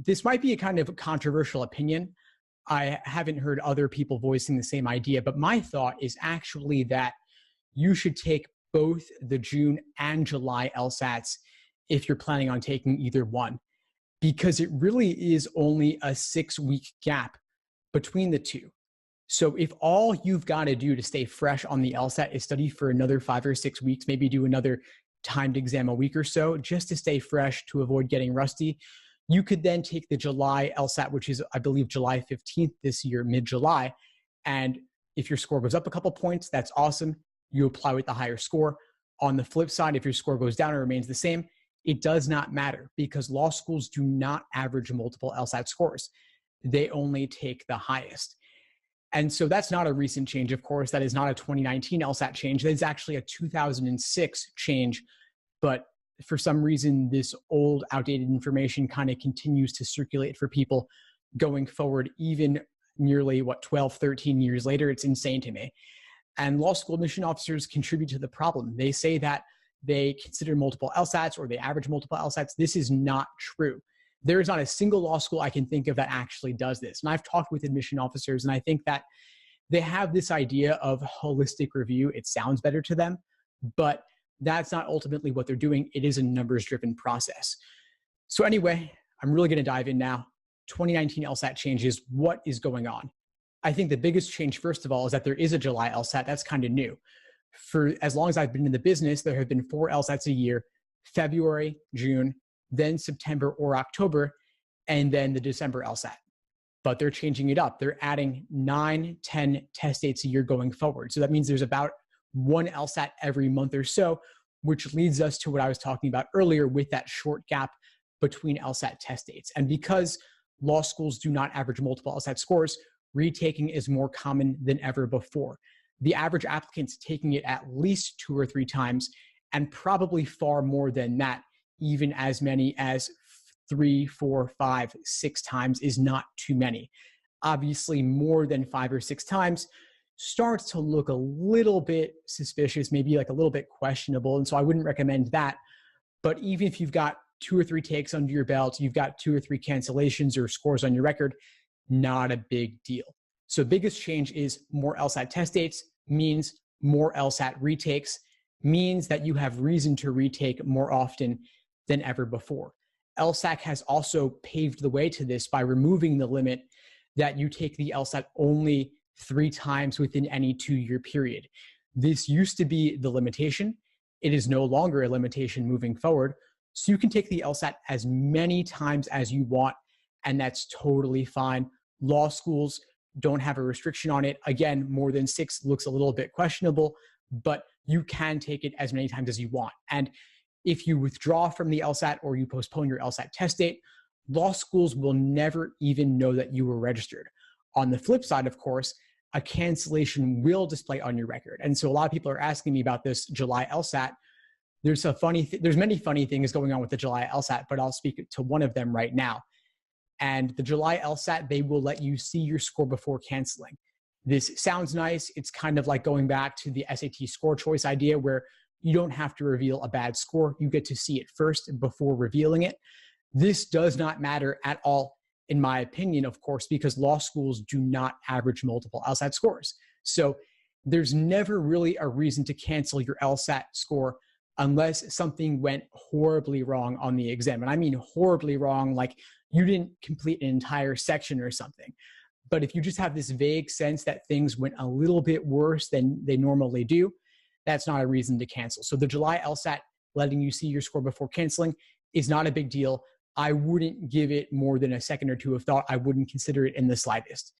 this might be a kind of a controversial opinion. I haven't heard other people voicing the same idea, but my thought is actually that you should take both the June and July LSATs if you're planning on taking either one, because it really is only a 6-week gap between the two. So if all you've got to do to stay fresh on the LSAT is study for another 5 or 6 weeks, maybe do another timed exam a week or so, just to stay fresh to avoid getting rusty, you could then take the July LSAT, which is, I believe, July 15th this year, mid-July. And if your score goes up a couple points, that's awesome. You apply with the higher score. On the flip side, if your score goes down or remains the same, it does not matter because law schools do not average multiple LSAT scores. They only take the highest. And so that's not a recent change, of course. That is not a 2019 LSAT change. That is actually a 2006 change. But for some reason, this old, outdated information kind of continues to circulate for people going forward, even nearly, 12, 13 years later. It's insane to me. And law school admission officers contribute to the problem. They say that they consider multiple LSATs or they average multiple LSATs. This is not true. There is not a single law school I can think of that actually does this. And I've talked with admission officers, and I think that they have this idea of holistic review. It sounds better to them, but that's not ultimately what they're doing. It is a numbers-driven process. So anyway, I'm really going to dive in now. 2019 LSAT changes. What is going on? I think the biggest change, first of all, is that there is a July LSAT. That's kind of new. For as long as I've been in the business, there have been 4 LSATs a year: February, June, then September or October, and then the December LSAT. But they're changing it up. They're adding 9, 10 test dates a year going forward. So that means there's about 1 LSAT every month or so, which leads us to what I was talking about earlier with that short gap between LSAT test dates. And because law schools do not average multiple LSAT scores, retaking is more common than ever before. The average applicant's taking it at least 2 or 3 times, and probably far more than that. Even as many as 3, 4, 5, 6 times is not too many. Obviously, more than 5 or 6 times starts to look a little bit suspicious, maybe like a little bit questionable. And so I wouldn't recommend that. But even if you've got 2 or 3 takes under your belt, you've got 2 or 3 cancellations or scores on your record, not a big deal. So biggest change is more LSAT test dates means more LSAT retakes, means that you have reason to retake more often than ever before. LSAC has also paved the way to this by removing the limit that you take the LSAT only 3 times within any 2-year period. This used to be the limitation. It is no longer a limitation moving forward. So you can take the LSAT as many times as you want, and that's totally fine. Law schools don't have a restriction on it. Again, more than 6 looks a little bit questionable, but you can take it as many times as you want. And if you withdraw from the LSAT or you postpone your LSAT test date, law schools will never even know that you were registered. On the flip side, of course, a cancellation will display on your record. And so a lot of people are asking me about this July LSAT. There's many funny things going on with the July LSAT, but I'll speak to one of them right now. And the July LSAT, they will let you see your score before canceling. This sounds nice. It's kind of like going back to the SAT score choice idea where you don't have to reveal a bad score. You get to see it first before revealing it. This does not matter at all, in my opinion, of course, because law schools do not average multiple LSAT scores. So there's never really a reason to cancel your LSAT score unless something went horribly wrong on the exam. And I mean horribly wrong, like you didn't complete an entire section or something. But if you just have this vague sense that things went a little bit worse than they normally do, that's not a reason to cancel. So the July LSAT letting you see your score before canceling is not a big deal. I wouldn't give it more than a second or two of thought. I wouldn't consider it in the slightest.